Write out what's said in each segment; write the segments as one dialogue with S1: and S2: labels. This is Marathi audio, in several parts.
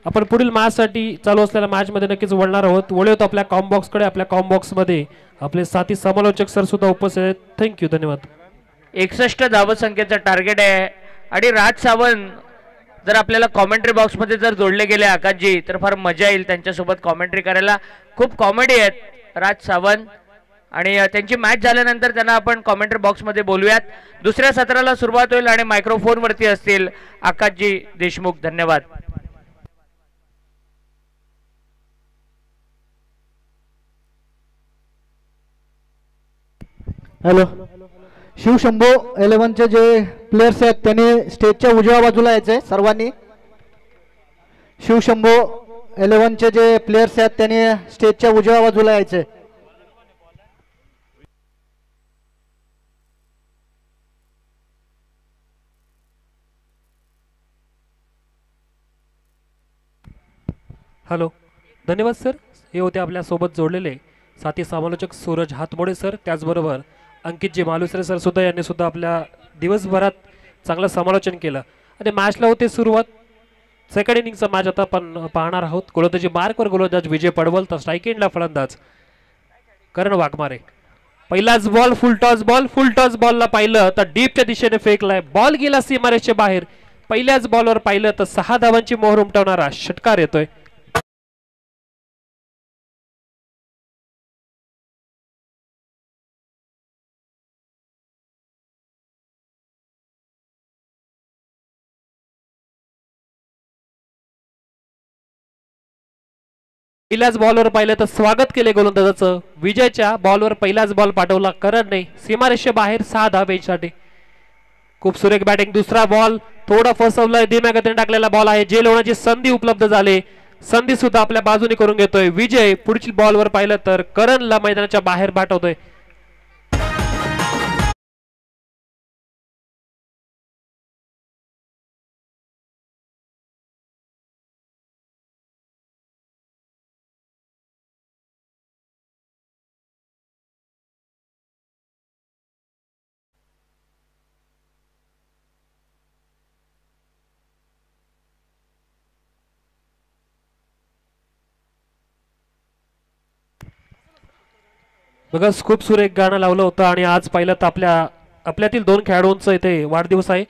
S1: आपण पुढील मॅचसाठी चालू असलेल्या मॅचमध्ये नक्कीच वळणार आहोत. वळूयात आपल्या कॉम्बॉक्सकडे. आपल्या कॉम्बॉक्समध्ये आपले साथी समालोचक सर सुद्धा उपस्थित आहेत. थँक्यू, धन्यवाद.
S2: 61 धाव संख्येचं टार्गेट आहे आणि राज सावंत जर आपल्याला कॉमेंट्री बॉक्समध्ये जर जोडले गेले आकाशजी तर फार मजा येईल त्यांच्यासोबत कॉमेंट्री करायला. खूप कॉमेडी आहेत राज सावंत आणि त्यांची मॅच झाल्यानंतर त्यांना आपण कॉमेंट्री बॉक्समध्ये बोलूयात. दुसऱ्या सत्राला सुरुवात होईल आणि मायक्रोफोनवरती असतील आकाशजी देशमुख. धन्यवाद.
S3: हॅलो, शिवशंभो 11चे जे प्लेयर्स आहेत त्यांनी स्टेजच्या उजव्या बाजूला यायचे सर्वांनी. शिवशंभो 11चे जे प्लेयर्स आहेत त्यांनी स्टेजच्या उजव्या बाजूला यायचे.
S1: हॅलो, धन्यवाद सर. हे होते आपल्यासोबत जोडलेले साथी समालोचक सूरज हातमोडे सर, त्याचबरोबर अंकितजी मालुसरे सर सुद्धा यांनी सुद्धा आपल्या दिवसभरात चांगलं समालोचन केलं. आणि मॅचला होते सुरुवात. सेकंड इनिंगचा मॅच आता आपण पाहणार आहोत. गोलंदाजी मार्कवर गोलंदाज विजय पडवल तर स्ट्राईक एंडला फलंदाज करण वाघमारे. पहिलाच बॉल फुल टॉस बॉलला पाहिलं तर डीपच्या दिशेने फेकलाय. बॉल गेला सीमारेषेच्या बाहेर. पहिल्याच बॉलवर पाहिलं तर 6 धावांची मोहर उमटवणारा षटकार येतोय. पहिल्याच बॉलवर पाहिलं तर स्वागत केले गोलंदाजाचं. विजयच्या बॉलवर पहिलाच बॉल पाठवला करणने सीमारेषे बाहेर 6 धावेसाठी. खूप सुरेख बॅटिंग. दुसरा बॉल थोडा फसवलाय. धीम्या गतीने टाकलेला बॉल आहे. जेल होण्याची संधी उपलब्ध झाली. संधी सुद्धा आपल्या बाजूने करून घेतोय विजय. पुढील बॉलवर पाहिलं तर करणला मैदानाच्या बाहेर पाठवतोय. बघा, खूप सुरेख गाणं लावलं होतं. आणि आज पाहिलं तर आपल्यातील 2 खेळाडूंचा इथे वाढदिवस आहे.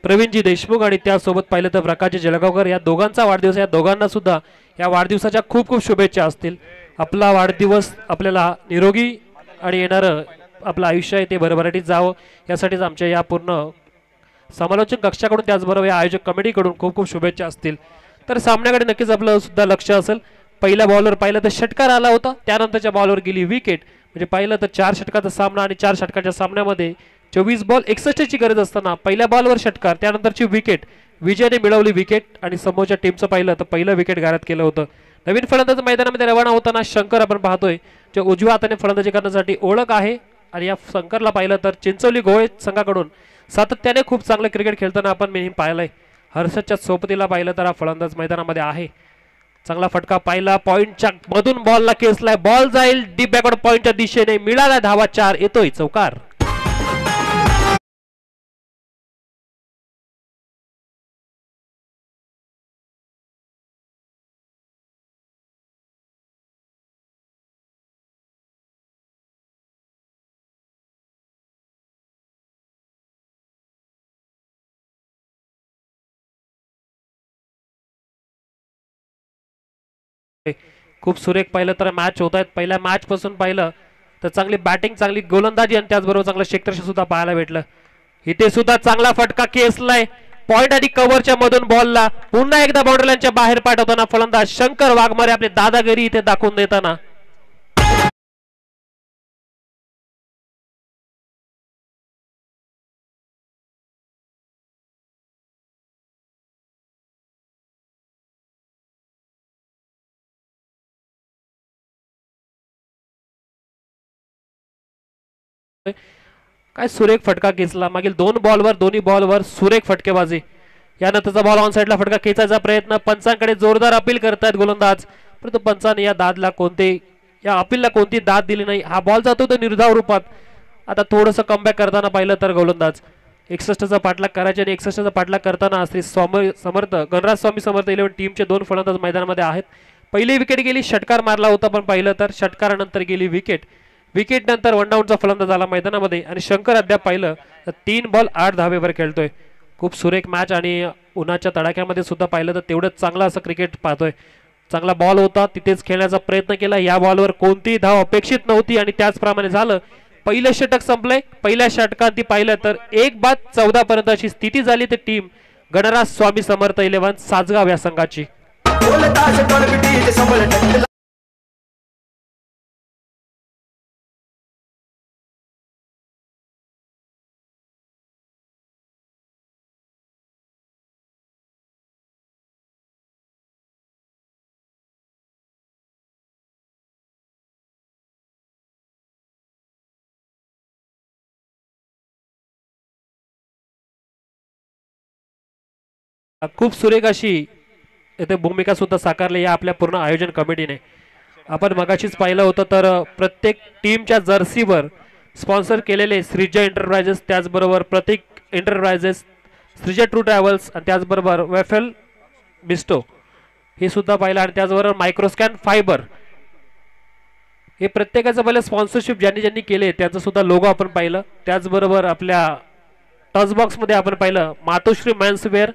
S1: प्रवीणजी देशमुख आणि त्यासोबत पाहिलं तर प्रकाशजी जळगावकर. या दोघांचा वाढदिवस. या दोघांना सुद्धा या वाढदिवसाच्या खूप खूप शुभेच्छा असतील. आपला वाढदिवस आपल्याला निरोगी आणि येणारं आपलं आयुष्य आहे ते भरभराटीत जावं यासाठीच आमच्या या पूर्ण समालोचन कक्षाकडून त्याचबरोबर या आयोजक कमिटीकडून खूप खूप शुभेच्छा असतील. तर सामन्याकडे नक्कीच आपलं सुद्धा लक्ष असेल. पहिल्या बॉलवर पाहिलं तर षटकार आला होता. त्यानंतरच्या बॉलवर गेली विकेट. म्हणजे पाहिलं तर 4 षटकाचा सामना आणि 4 षटकाच्या सामन्यामध्ये 24 बॉल 61 ची गरज असताना पहिल्या बॉलवर षटकार, त्यानंतरची विकेट. विजयने मिळवली विकेट आणि समोरच्या टीमचं पाहिलं तर पहिलं विकेट गारद केलं होतं. नवीन फलंदाज मैदानामध्ये रवाना होताना शंकर आपण पाहतोय जो उजव्या हाताने फलंदाजी करण्यासाठी ओळख आहे. आणि या शंकरला पाहिलं तर चिंचवली गोळे संघाकडून सातत्याने खूप चांगलं क्रिकेट खेळताना आपण मी पाहिलंय. हर्षदच्या सोबतीला पाहिलं तर हा फलंदाज मैदानामध्ये आहे. चांगला फटका पाहिला. पॉइंटच्या मधून बॉलला केसलाय. बॉल जाईल डीप बॅकवर्ड पॉइंटच्या दिशेने. मिळाला धावा 4. येतोय चौकार. खूप सुरेख पाहिलं तर मॅच होत आहेत. पहिल्या मॅच पासून पाहिलं तर चांगली बॅटिंग, चांगली गोलंदाजी आणि त्याचबरोबर चांगलं क्षेत्ररक्षण सुद्धा पाहायला भेटलं. इथे सुद्धा चांगला फटका केसलाय. पॉइंट आणि कव्हरच्या मधून बॉलला पुन्हा एकदा बाउंड्रीलाईनच्या बाहेर पाठवताना फलंदाज शंकर वाघमारे आपली दादागिरी इथे दाखवून देताना. काय सुरेख फटका खेचला. मागील 2 बॉलवर दोन्ही बॉलवर सुरेख फटकेबाजी. यानंतरचा बॉल ऑन साइडला फटका खेचायचा प्रयत्न. पंचांकडे जोरदार अपील करतायत गोलंदाज, परंतु पंचाने या अपीलला कोणती दाद दिली नाही. हा बॉल जातो तो निर्धाव रूपात. आता थोडंसं कमबॅक करताना पाहिलं तर गोलंदाज 61चा पाठलाग करायचे आणि 61चा पाठलाग करताना श्री समर्थ गणराज स्वामी समर्थ 11 टीमचे 2 फलंदाज मैदानामध्ये आहेत. पहिली विकेट गेली, षटकार मारला होता, पण पाहिलं तर षटकारानंतर गेली विकेट. विकेट नंतर 1 डाऊनचा फलंदाज आला मैदानामध्ये आणि शंकर अद्याप पाहिलं तर 3 बॉल 8 धावेवर खेळतोय. खूप सुरेख मॅच आणि उन्हाच्या तडाख्यामध्ये सुद्धा पाहिलं तर तेवढंच चांगलं असं क्रिकेट पाहतोय. चांगला बॉल होता, तिथेच खेळण्याचा प्रयत्न केला. या बॉलवर कोणतीही धाव अपेक्षित नव्हती आणि त्याचप्रमाणे झालं. पहिलं षटक संपलंय. पहिल्या षटकात ती पाहिलं तर 1-14 पर्यंत अशी स्थिती झाली. ते टीम गणराज स्वामी समर्थ 11 सासगाव या संघाची. खूप सुरेख अशी इथे भूमिका सुद्धा साकारली या आपल्या पूर्ण आयोजन कमिटीने. आपण मगाशीच पाहिलं होतं तर प्रत्येक टीमच्या जर्सीवर स्पॉन्सर केलेले श्रीजय एंटरप्राइजेस, त्याचबरोबर प्रतीक एंटरप्राइजेस, श्रीजय ट्रू ट्रॅव्हल्स आणि त्याचबरोबर वेफेल बिस्टो हे सुद्धा पाहिलं आणि त्याचबरोबर मायक्रोस्कॅन फायबर हे प्रत्येकाचं पहिलं स्पॉन्सरशिप ज्यांनी ज्यांनी केले त्याचं सुद्धा लोगो आपण पाहिलं. त्याचबरोबर आपल्या टच बॉक्समध्ये आपण पाहिलं मातोश्री मेन्सवेअर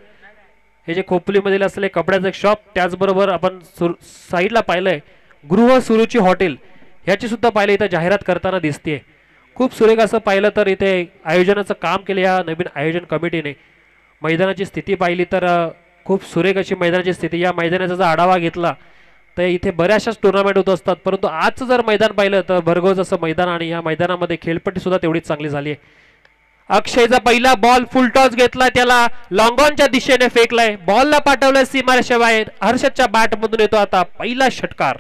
S1: हे जे खोपोलीमधील असलेले कपड्याचं एक शॉप, त्याचबरोबर आपण साईडला पाहिलंय गृह सुरुची हॉटेल ह्याची सुद्धा पाहिलं इथं जाहिरात करताना दिसते. खूप सुरेख असं पाहिलं तर इथे आयोजनाचं काम केलं या नवीन आयोजन कमिटीने. मैदानाची स्थिती पाहिली तर खूप सुरेख अशी मैदानाची स्थिती. या मैदानाचा जर आढावा घेतला तर इथे बऱ्याचशाच टुर्नामेंट होत असतात, परंतु आजचं जर मैदान पाहिलं तर भरघोस असं मैदान आणि या मैदानामध्ये खेळपट्टी सुद्धा तेवढीच चांगली झाली आहे. अक्षयचा पहिला बॉल फुल टॉस घेतला, त्याला लॉंगॉनच्या दिशेने फेकलाय, बॉलला पाठवलंय सीमारेषा बाहेर. हर्षदच्या बॅट मधून येतो आता पहिला षटकार.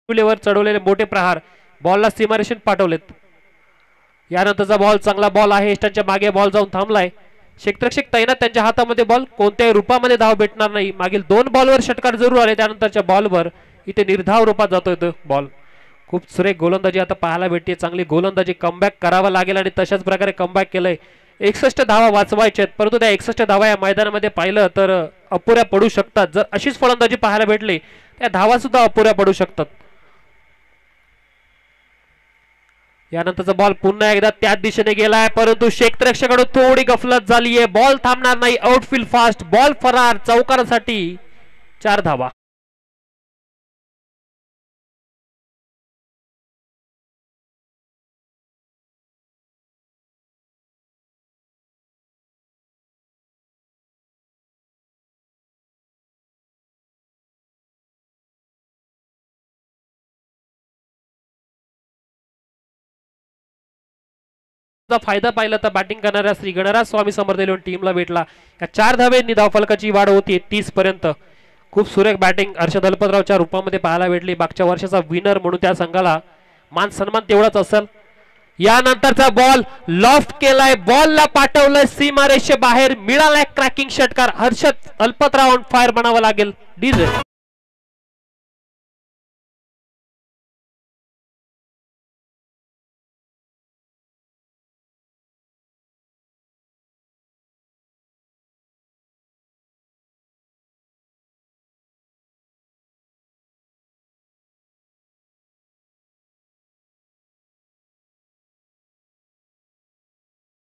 S1: वर चढवलेले मोठे प्रहार बॉलला सीमारेषेत पाठवलेत. यानंतरचा बॉल चांगला बॉल आहे. एस्टांच्या मागे बॉल जाऊन थांबलाय. क्षेत्ररक्षक तैनात त्यांच्या हातामध्ये बॉल, कोणत्याही रूपामध्ये धाव भेटणार नाही. मागील 2 बॉलवर षटकार जरूर आले, त्यानंतरच्या बॉलवर इथे निर्धाव रूपात जातोय तो बॉल. खूप सुरेख गोलंदाजी आता पाहायला भेटते. चांगली गोलंदाजी, कमबॅक करावा लागेल आणि तशाच प्रकारे कमबॅक केलंय. 61 धावा वाचवायच्यात, परंतु त्या 61 धावा या मैदानामध्ये पाहिलं तर अपुऱ्या पडू शकतात. जर अशीच फलंदाजी पाहायला भेटली त्या धावा सुद्धा अपुऱ्या पडू शकतात. यानंतरचा बॉल पुन्हा एकदा त्याच दिशेने गेलाय, परंतु क्षेत्ररक्षकाकडून थोडी गफलत झालीये. बॉल थांबणार नाही. आउटफील्ड फास्ट, बॉल फरार. चौकारासाठी 4 धावा. फायदा पाहिला तर बॅटिंग करणाऱ्या श्री गणराज स्वामी समर्थ टीमला भेटला. या 4 धावेंनी धावफलकाची वाढ होती 30 पर्यंत. खूप सुरेख बॅटिंग हर्षद दलपतरावच्या रूपामध्ये पाहायला भेटली. मागच्या वर्षाचा विनर म्हणून त्या संघाला मान सन्मान तेवढाच असेल. यानंतरचा बॉल लॉफ्ट केलाय, बॉलला पाठवलंय सीमारेषे बाहेर. मिळालाय क्रॅकिंग षटकार. हर्षद दलपतराव ऑन फायर म्हणावं लागेल. डीजे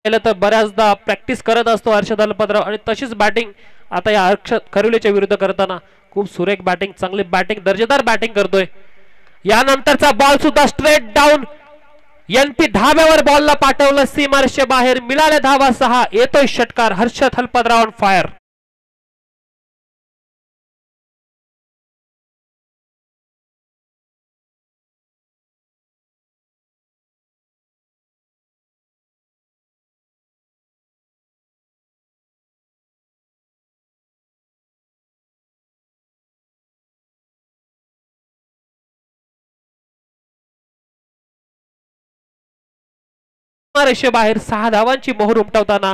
S1: केलं तर बऱ्याचदा प्रॅक्टिस करत असतो हर्षद हलपतराव आणि तशीच बॅटिंग आता या हर्षद खरिवलेच्या विरुद्ध करताना खूप सुरेख बॅटिंग, चांगली बॅटिंग, दर्जेदार बॅटिंग करतोय. यानंतरचा बॉल सुद्धा स्ट्रेट डाऊन, एनपी धाब्यावर बॉलला पाठवलं, सीमारेषे बाहेर, मिळाले धावा 6. येतोय षटकार, हर्षद हलपतराव ऑन फायर. रेषे बाहेर 6 धावांची मोहर उमटवताना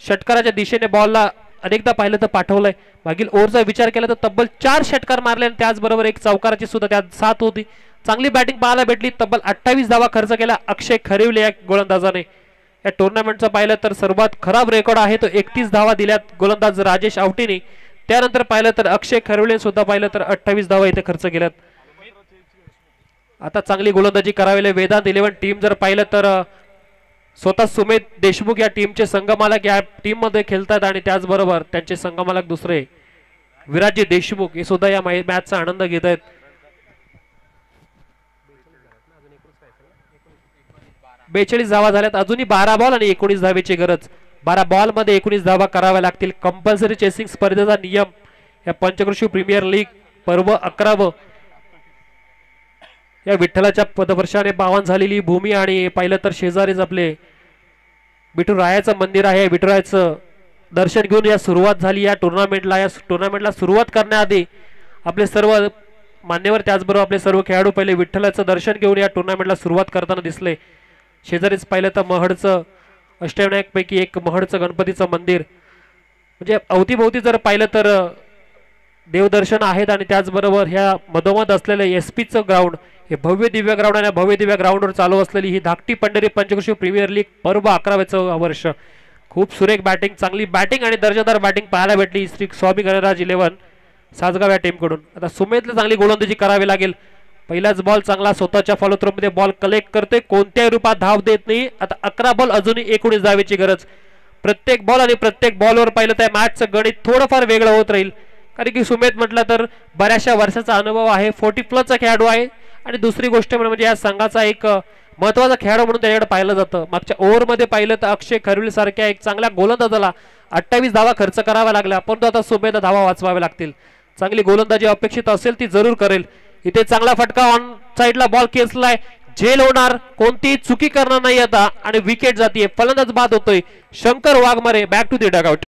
S1: षटकाराच्या दिशेने बॉलला अनेकदा पाहिलं तर पाठवलंय. मागील ओव्हरचा विचार केला तर तब्बल 4 षटकार मारले आणि त्याचबरोबर एक चौकाराची सुद्धा त्यात 7 होती. चांगली बॅटिंग पाहायला भेटली. तब्बल 28 धावा खर्च केला अक्षय खरिवले या गोलंदाजाने. या टुर्नामेंटचं पाहिलं तर सर्वात खराब रेकॉर्ड आहे तो 31 धावा दिल्यात गोलंदाज राजेश आवटीने. त्यानंतर पाहिलं तर अक्षय खरिवले सुद्धा पाहिलं तर 28 धावा इथे खर्च केल्यात. आता चांगली गोलंदाजी करावी वेदांत 11 टीम जर पाहिलं तर स्वतः सुमेध देशमुख या टीमचे संघमालक या टीम मध्ये खेळतात आणि त्याचबरोबर त्यांचे संघमालक दुसरे विराजी देशमुख हे सुद्धा या मॅचचा आनंद घेत आहेत. 42 धावा झाल्यात. अजूनही 12 बॉल आणि 19 धावेची गरज. 12 बॉल मध्ये 19 धावा कराव्या लागतील. कंपल्सरी चेसिंग स्पर्धेचा नियम या पंचक्रोशी प्रीमियर लीग पर्व 11व या विठ्ठलाच्या पदवर्षाने पावन झालेली भूमी आणि पाहिलं तर शेजारीच आपले विठुरायाचं मंदिर आहे. विठुरायाचं दर्शन घेऊन या सुरुवात झाली या टुर्नामेंटला सुरुवात करण्याआधी आपले सर्व मान्यवर त्याचबरोबर आपले सर्व खेळाडू पहिले विठ्ठलाचं दर्शन घेऊन या टुर्नामेंटला सुरुवात करताना दिसले. शेजारीच पाहिलं तर महडचं अष्टविनायकपैकी एक महडचं गणपतीचं मंदिर म्हणजे अवतीभोवती जर पाहिलं तर देवदर्शन आहेत आणि त्याचबरोबर ह्या मधोमध असलेलं SP चं ग्राउंड हे भव्य दिव्य ग्राउंड आणि भव्य दिव्य ग्राउंडवर चालू असलेली ही धाकटी पंढरी पंचक्रोशी प्रीमियर लीग पर्व 11वेचं वर्ष. खूप सुरेख बॅटिंग, चांगली बॅटिंग आणि दर्जेदार बॅटिंग पाहायला भेटली श्री स्वामी गणराज 11 सासगाव या टीमकडून. आता सुमेधला चांगली गोलंदाजी करावी लागेल. पहिलाच बॉल चांगला स्वतःच्या फॉलो थ्रो मध्ये बॉल कलेक्ट करते, कोणत्याही रूपात धाव देत नाही. आता 11 बॉल अजूनही 19 धावेची गरज. प्रत्येक बॉल आणि प्रत्येक बॉलवर पाहिलं तर मॅचचं गणित थोडंफार वेगळं होत राहील कारण की सुमेध म्हटलं तर बऱ्याचशा वर्षाचा अनुभव आहे, 40+ खेळाडू आहे आणि दुसरी गोष्ट म्हणजे या संघाचा एक महत्वाचा खेळाडू म्हणून त्याच्याकडे पाहिलं जातं. मागच्या ओव्हरमध्ये पाहिलं तर अक्षय खरिवले सारख्या एक चांगल्या गोलंदाजाला 28 धावा खर्च करावा लागला, परंतु आता सुमेधला धावा वाचवाव्या लागतील. चांगली गोलंदाजी अपेक्षित असेल ती जरूर करेल. इथे चांगला फटका ऑन साइडला बॉल केसलाय, झेल होणार, कोणतीही चुकी करणार नाही आता आणि विकेट जातीये. फलंदाज बाद होतोय Shankar Waghmare. Back to the dugout.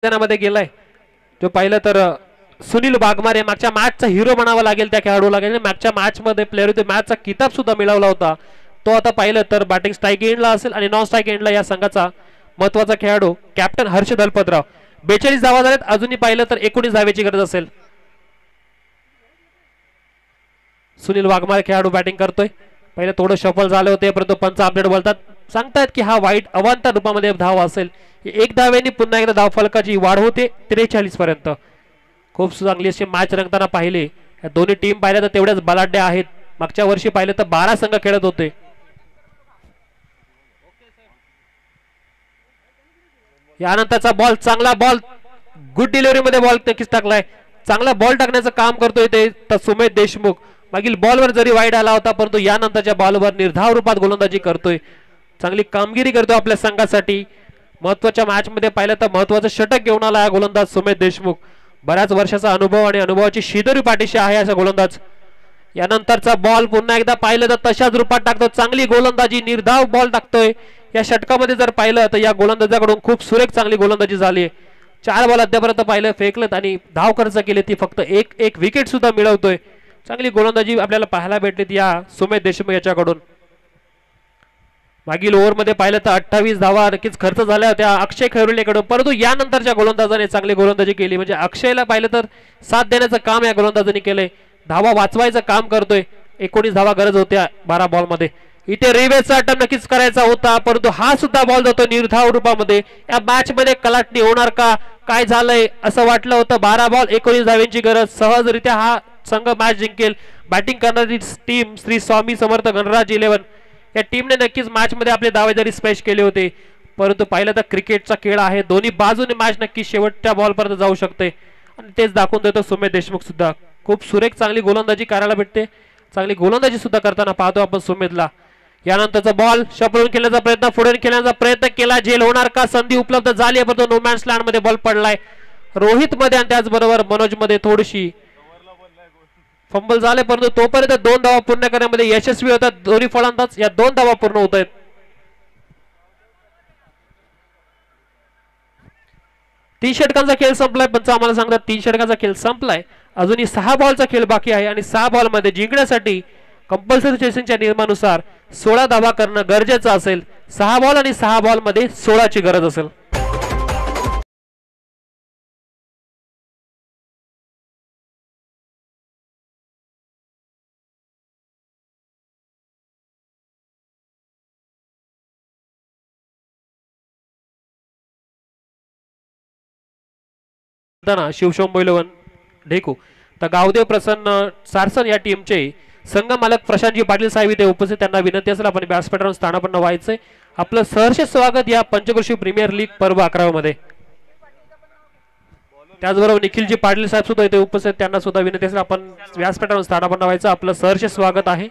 S1: मध्ये गेलाय जो पाहिलं तर सुनील वाघमारे मागच्या मॅचचा हिरो म्हणावा लागेल त्या खेळाडूला. मागच्या मॅच मध्ये प्लेअर ऑफ द मॅचचा किताब सुद्धा मिळवला होता तो. आता पाहिलं तर बॅटिंग स्ट्राईक एंडला असेल आणि नॉन स्ट्राईक एंडला या संघाचा महत्वाचा खेळाडू कॅप्टन हर्षद हलपतराव. 42 धावा झाल्यात. अजूनही पाहिलं तर 19 धावेची गरज असेल. सुनील वाघमारे खेळाडू बॅटिंग करतोय. पहिले थोडं शफल झाले होते परंतु पंच अपडेट बोलतात सांगतायत की हा वाईट अवांतर रूपामध्ये धाव असेल. एक धावेने पुन्हा एकदा धाव फलकाची वाढ होते 43 पर्यंत. खूप चांगली अशी मॅच रंगताना पाहिले. या दोन्ही टीम पाहिल्या तर तेवढ्याच बलाढ्य आहेत. मागच्या वर्षी पाहिलं तर 12 संघ खेळत होते. यानंतरचा बॉल चांगला बॉल गुड डिलिव्हरी मध्ये बॉल नक्कीच टाकलाय. चांगला बॉल टाकण्याचं काम करतोय ते सुमेध देशमुख. मागील बॉलवर जरी वाईट आला होता परंतु यानंतरच्या बॉलवर निर्धाव रूपात गोलंदाजी करतोय. चांगली कामगिरी करतोय आपल्या संघासाठी. महत्वाच्या मॅच मध्ये पाहिलं तर महत्वाचं षटक घेऊन आला हा गोलंदाज सुमेध देशमुख. बऱ्याच वर्षाचा अनुभव आणि अनुभवाची शिदोरी पाठीशी आहे असा गोलंदाज. यानंतरचा बॉल पुन्हा एकदा पाहिलं तर तशाच रूपात टाकतो. चांगली गोलंदाजी, निर्धाव बॉल टाकतोय. या षटकामध्ये जर पाहिलं तर या गोलंदाजाकडून खूप सुरेख चांगली गोलंदाजी झाली. 4 बॉल अद्यापर्यंत पाहिलं फेकलेत आणि धाव खर्च केले ती फक्त एक विकेट सुद्धा मिळवतोय. चांगली गोलंदाजी आपल्याला पाहायला भेटली या सुमेध देशमुख याच्याकडून. मागील ओव्हरमध्ये पाहिलं तर 28 धावा नक्कीच खर्च झाल्या होत्या अक्षय खैरुलेकडून, परंतु यानंतरच्या गोलंदाजाने चांगली गोलंदाजी केली. म्हणजे अक्षयला पाहिलं तर साथ देण्याचं काम या गोलंदाजाने केलंय, धावा वाचवायचं काम करतोय. 19 धावा गरज होत्या 12 बॉलमध्ये. इथे रिवेचा अटॅम्प्ट नक्कीच करायचा होता, परंतु हा सुद्धा बॉल जातो निर्धाव रूपामध्ये. या मॅच मध्ये कलाटणी होणार का, काय झालंय असं वाटलं होतं. 12 बॉल 19 धाव्यांची गरज, सहजरित्या हा संघ मॅच जिंकेल. बॅटिंग करणारी टीम श्री स्वामी समर्थ गणराज 11 या टीमने नक्कीच मॅच मध्ये आपले दावेदारी स्मॅश केले होते, परंतु पाहिलं तर क्रिकेटचा खेळ आहे, दोन्ही बाजूने मॅच नक्की शेवटच्या बॉलपर्यंत जाऊ शकते आणि तेच दाखवून देतो सुमेध देशमुख सुद्धा. खूप सुरेख चांगली गोलंदाजी करायला भेटते, चांगली गोलंदाजी सुद्धा करताना पाहतो आपण सुमेधला. यानंतरचा बॉल शपळून खेळण्याचा प्रयत्न, पुढे खेळण्याचा प्रयत्न केला, झेल होणार का, संधी उपलब्ध झाली आहे परंतु नो मॅन्स लँड मध्ये बॉल पडलाय रोहित मध्ये आणि त्याचबरोबर मनोज मध्ये थोडीशी फंबल झाले, परंतु तोपर्यंत 2 धावा पूर्ण करण्यामध्ये यशस्वी होतात दोन्ही फलंदाज. या 2 धावा पूर्ण होत आहेत. 3 षटकांचा खेळ संपलाय, पंच आम्हाला सांगतात 3 षटकांचा खेळ संपलाय. अजूनही 6 बॉलचा खेळ बाकी आहे आणि 6 बॉल मध्ये जिंकण्यासाठी कंपल्सरी चेसिंगच्या नियमानुसार 16 धावा करणं गरजेचं असेल. 6 बॉल आणि 6 बॉल मध्ये 16 ची गरज असेल. शिवशंभू 11 ढेकू तर गावदेव प्रसन्न सारसन या टीमचे संघ मालक प्रशांतजी पाटील साहेब इथे उपस्थित, त्यांना विनंती असेल आपण व्यासपीठावर स्थानापन्न व्हायचंय. आपलं सहर्ष स्वागत या पंचक्रोशी प्रीमियर लीग पर्व 11 मध्ये. त्याचबरोबर निखिलजी पाटील साहेब सुद्धा इथे उपस्थित, त्यांना सुद्धा विनंती असेल आपण व्यासपीठावर स्थानापन्न व्हायचं. आपलं सहर्ष स्वागत आहे.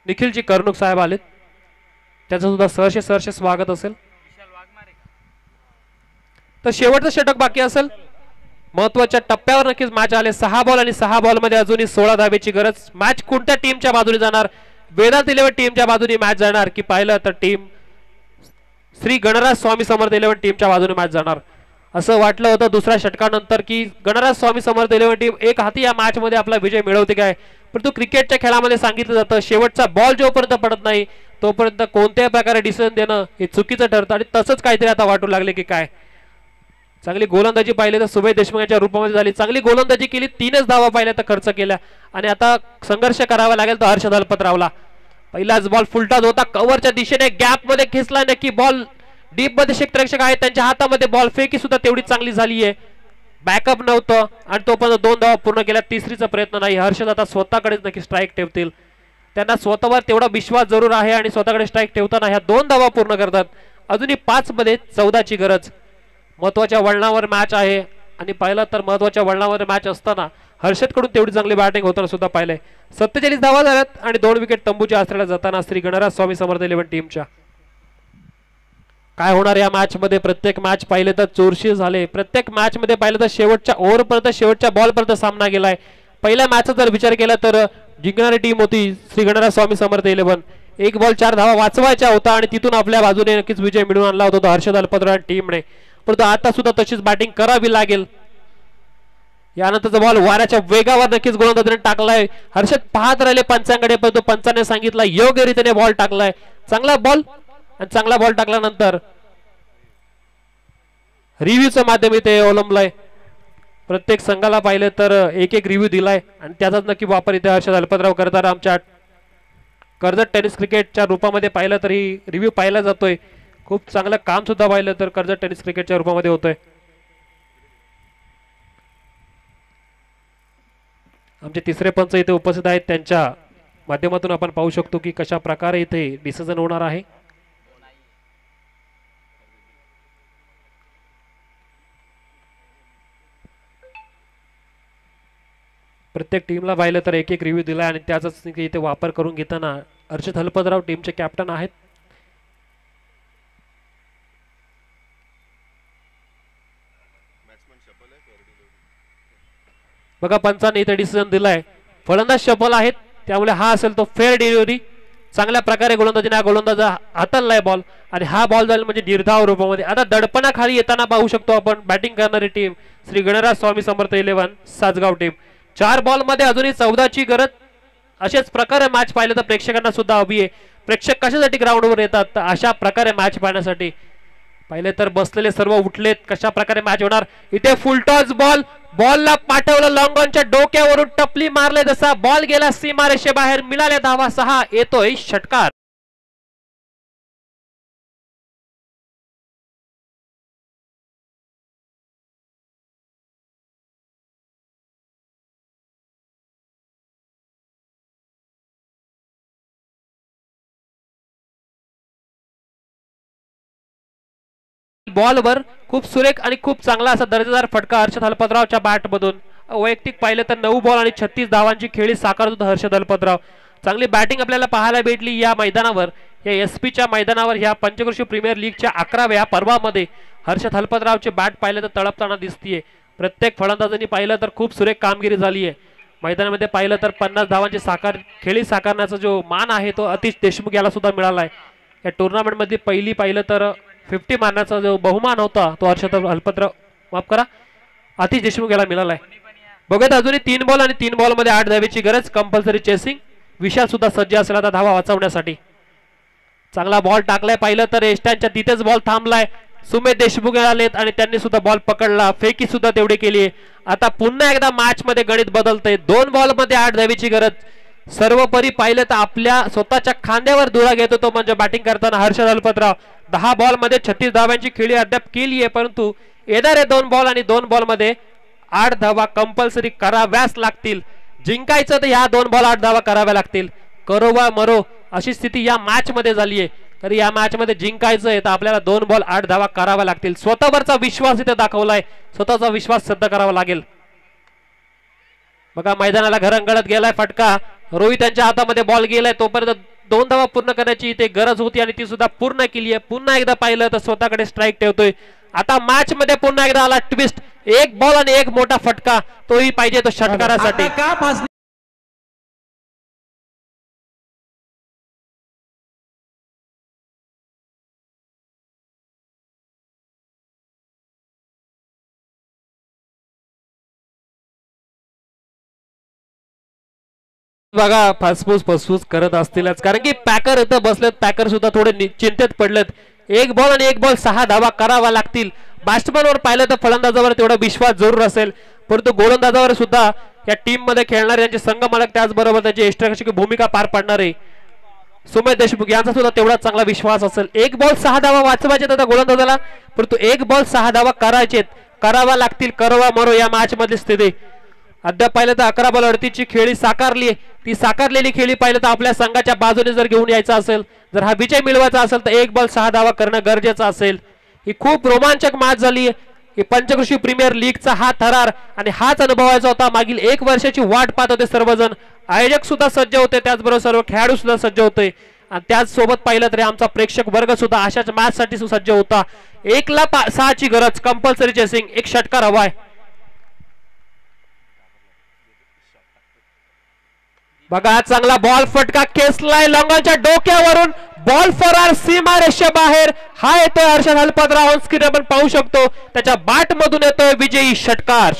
S1: निखिलजी कर्णुक साहेब आलेत, त्याचं सुद्धा सहर्ष स्वागत असेल. तर शेवटचं षटक बाकी असेल, महत्वाच्या टप्प्यावर नक्कीच मॅच आले. 6 बॉल आणि 6 बॉल मध्ये अजूनही 16 धावेची गरज. मॅच कोणत्या टीमच्या बाजूने जाणार, वेदांत 11 टीमच्या बाजूने मॅच जाणार की पाहिलं तर टीम श्री गणराज स्वामी समर्थ 11 टीमच्या बाजूने मॅच जाणार असं वाटलं होतं दुसऱ्या षटकानंतर की गणराज स्वामी समर्थ 11 टीम एक हाती या मॅच मध्ये आपला विजय मिळवते काय, परंतु क्रिकेटच्या खेळामध्ये सांगितलं जातं शेवटचा बॉल जोपर्यंत पडत नाही तोपर्यंत कोणत्याही प्रकारे डिसिजन देणं हे चुकीचं ठरतं आणि तसंच काहीतरी आता वाटू लागले की काय. चांगली गोलंदाजी पाहिली तर सुमेध देशमुख यांच्या रूपामध्ये झाली, चांगली गोलंदाजी केली, 3च धावा पाहिल्या तर खर्च केल्या आणि आता संघर्ष करावा लागेल तो हर्षद हलपतरावला. पहिलाच बॉल फुलटाच होता, कव्हरच्या दिशेने गॅप मध्ये खेचला, नक्की बॉल डीप मध्ये क्षेत्ररक्षक आहेत त्यांच्या हातामध्ये, बॉल फेकी सुद्धा तेवढी चांगली झाली आहे, बॅकअप नव्हतं आणि तोपर्यंत 2 धावा पूर्ण केल्या. तिसरीचा प्रयत्न नाही. हर्षद आता स्वतःकडेच नक्की स्ट्राईक ठेवतील, त्यांना स्वतःवर तेवढा विश्वास जरूर आहे आणि स्वतःकडे स्ट्राईक ठेवताना ह्या 2 धावा पूर्ण करतात. अजूनही 5 मध्ये 14 ची गरज. महत्वाच्या वळणावर मॅच आहे आणि पाहिलं तर महत्वाच्या वळणावर मॅच असताना हर्षदकडून तेवढी चांगली बॅटिंग होताना सुद्धा पाहिलंय. 47 धावा झाल्यात आणि 2 विकेट तंबूच्या आश्रयाला जाताना श्री गणराज स्वामी समर्थ 11 टीमच्या. काय होणार या मॅच मध्ये, प्रत्येक मॅच पाहिले तर चोरशी झाले, प्रत्येक मॅच मध्ये पाहिलं तर शेवटच्या ओव्हरपर्यंत शेवटच्या बॉलपर्यंत सामना गेलाय. पहिल्या मॅचचा जर विचार केला तर जिंकणारी टीम होती श्री गणराज स्वामी समर्थ 11. 1 बॉल 4 धावा वाचवायच्या होता आणि तिथून आपल्या बाजूने नक्कीच विजय मिळवून आणला होता हर्षद हलपतराव टीमने, परंतु आता सुद्धा तशीच बॅटिंग करावी लागेल. यानंतरचा बॉल वाऱ्याच्या वेगावर नक्कीच गोलंदाजाने टाकलाय. हर्षद पाहत राहिले पंचांकडे, परंतु पंचाने सांगितलं योग्य रीतीने बॉल टाकलाय. चांगला बॉल आणि चांगला बॉल टाकल्यानंतर रिव्ह्यूचं माध्यम इथे अवलंबलाय. प्रत्येक संघाला पाहिलं तर एक रिव्ह्यू दिलाय आणि त्याचाच नक्की वापर इथे हर्षद हलपतराव करताना आमच्या कर्जत टेनिस क्रिकेटच्या रूपामध्ये पाहिलं तरी रिव्ह्यू पाहिला जातोय. खूप चांगलं काम सुद्धा पाहिलं तर कर्जत टेनिस क्रिकेटच्या रूपामध्ये होतोय. आमचे तिसरे पंच इथे उपस्थित आहेत, त्यांच्या माध्यमातून आपण पाहू शकतो की कशा प्रकारे इथे डिसिजन होणार आहे. प्रत्येक टीमला पाहिलं तर एक रिव्ह्यू दिला आणि त्याचाच इथे वापर करून घेताना हर्षद हलपतराव टीमचे कॅप्टन आहेत. बघा पंचांनी इथे डिसिजन दिलाय, फलंदाज शफल आहेत त्यामुळे हा असेल तो फेअर डिलिव्हरी चांगल्या प्रकारे गोलंदाजा हाताळलाय बॉल आणि हा बॉल जाईल म्हणजे निर्धाव रूपामध्ये. आता दडपणाखाली येताना पाहू शकतो आपण बॅटिंग करणारी टीम श्री गणराज स्वामी समर्थ 11 सासगाव टीम. 4 बॉल मध्ये अजूनही 14ची गरज. अशाच प्रकारे मॅच पाहिलं तर प्रेक्षकांना सुद्धा हवी आहे. प्रेक्षक कशासाठी ग्राउंडवर येतात तर अशा प्रकारे मॅच पाहण्यासाठी. पहिले तर बसलेले सर्व उठलेत. कशा प्रकारे मॅच होणार. इथे फुलटॉस बॉल. बॉलला पाठवलं लॉंग ऑनच्या डोक्यावरून टपली मारले जसा बॉल गेला सीमारेषेबाहेर. मिळाल्या धावा 6. येतोय षटकार. बॉलवर खूप सुरेख आणि खूप चांगला असा दर्जेदार फटका हर्षद हलपतरावच्या बॅटमधून. वैयक्तिक पाहिलं तर 9 बॉल आणि 36 धावांची खेळी साकारत होता हर्षद हलपतराव. चांगली बॅटिंग आपल्याला पाहायला भेटली या मैदानावर. या SP च्या मैदानावर ह्या पंचक्रोशी प्रीमियर लीगच्या 11व्या पर्वामध्ये हर्षद हलपतरावची बॅट पाहिलं तर तळपताना दिसतीये. प्रत्येक फलंदाजांनी पाहिलं तर खूप सुरेख कामगिरी झाली आहे. मैदानामध्ये पाहिलं तर 50 धावांची खेळी साकारण्याचा जो मान आहे तो अतिश देशमुख याला सुद्धा मिळाला आहे. या टुर्नामेंटमध्ये पहिली पाहिलं तर 50 मारण्याचा जो बहुमान होता तो हर्षद हलपतराव माफ करा अतिश देशमुख याला मिळाला आहे. बघत अजूनही 3 बॉल आणि 3 बॉल मध्ये 8 धावेची गरज. Compulsory chasing. विशाल सुद्धा सज्ज असला तर धावा वाचवण्यासाठी. चांगला बॉल टाकलाय पाहिलं तर एस्टॅनच्या तिथेच बॉल थांबलाय. सुमेध देशमुख आलेत आणि त्यांनी सुद्धा बॉल पकडला. फेकी सुद्धा तेवढी केली. आता पुन्हा एकदा मॅच मध्ये गणित बदलतंय. 2 बॉल मध्ये 8 धावेची गरज. सर्वपरी पाहिलं तर आपल्या स्वतःच्या खांद्यावर धुरा घेत होतो म्हणजे बॅटिंग करताना हर्षद हलपतराव. 10 बॉल मध्ये 36 धावांची खेळी अद्याप केली आहे परंतु येणारे 2 बॉल आणि 2 बॉल मध्ये 8 धावा कंपल्सरी कराव्याच लागतील. जिंकायचं तर ह्या 2 बॉल 8 धावा कराव्या लागतील. करो वा मरो अशी स्थिती या मॅच मध्ये झाली आहे. तर या मॅच मध्ये जिंकायचं आहे तर आपल्याला 2 बॉल 8 धावा कराव्या लागतील. स्वतःवरचा विश्वास इथे दाखवलाय. स्वतःचा विश्वास सिद्ध करावा लागेल. बघा मैदानाला घरंगळत गेलाय फटका. रोहित यांच्या हातामध्ये बॉल गेलाय. तोपर्यंत 2 धावा पूर्ण करण्याची इथे गरज होती आणि ती सुद्धा पूर्ण केली आहे. पुन्हा एकदा पाहिलं तर स्वतःकडे स्ट्राईक ठेवतोय. आता मॅच मध्ये पुन्हा एकदा आला ट्विस्ट. 1 बॉल आणि 1 मोठा फटका तोही पाहिजे तो षटकारासाठी. बघा फसफूस करत असतीलच कारण की पॅकर इथं बसलेत. पॅकर सुद्धा थोडे चिंतेत पडलेत. 1 बॉल आणि 1 बॉल 6 धावा करावा लागतील. बॅट्समनवर पाहिलं तर फलंदाजावर तेवढा विश्वास जरूर असेल परंतु गोलंदाजावर सुद्धा या टीम मध्ये खेळणारे त्यांचे संघमालक त्याचबरोबर त्याची एक्स्ट्रा भूमिका पार पाडणारे सुमेध देशमुख यांचा सुद्धा तेवढा चांगला विश्वास असेल. 1 बॉल 6 धावा वाचवायचे आता गोलंदाजाला परंतु 1 बॉल 6 धावा करावा लागतील. करवा मरो या मॅच मधली स्थिती. अद्याप पाहिलं तर 11 बॉल 38ची खेळी साकारली. ती साकारलेली खेळी पाहिलं तर आपल्या संघाच्या बाजूने जर घेऊन यायचं असेल जर हा विजय मिळवायचा असेल तर 1 बॉल 6 धावा करणं गरजेचं असेल. ही खूप रोमांचक मॅच झाली. ही पंचक्रोशी प्रीमियर लीगचा हा थरार आणि हाच अनुभवायचा होता. मागील 1 वर्षाची वाट पाहत होते सर्वजण. आयोजक सुद्धा सज्ज होते त्याचबरोबर सर्व खेळाडू सुद्धा सज्ज होते आणि त्याच सोबत पाहिलं तरी आमचा प्रेक्षक वर्ग सुद्धा अशाच मॅच साठी सज्ज होता. 1 ची गरज. Compulsory chasing. 1 षटकार हवाय. बघा चांगला बॉल फटका खेचलाय लॉंगॉनच्या डोक्यावरून. बॉल फरार सीमारेषे बाहेर. हा येतोय हर्षद हलपतराव. ऑन स्क्रीन आपण पाहू शकतो त्याच्या बॅट मधून येतोय विजयी षटकार.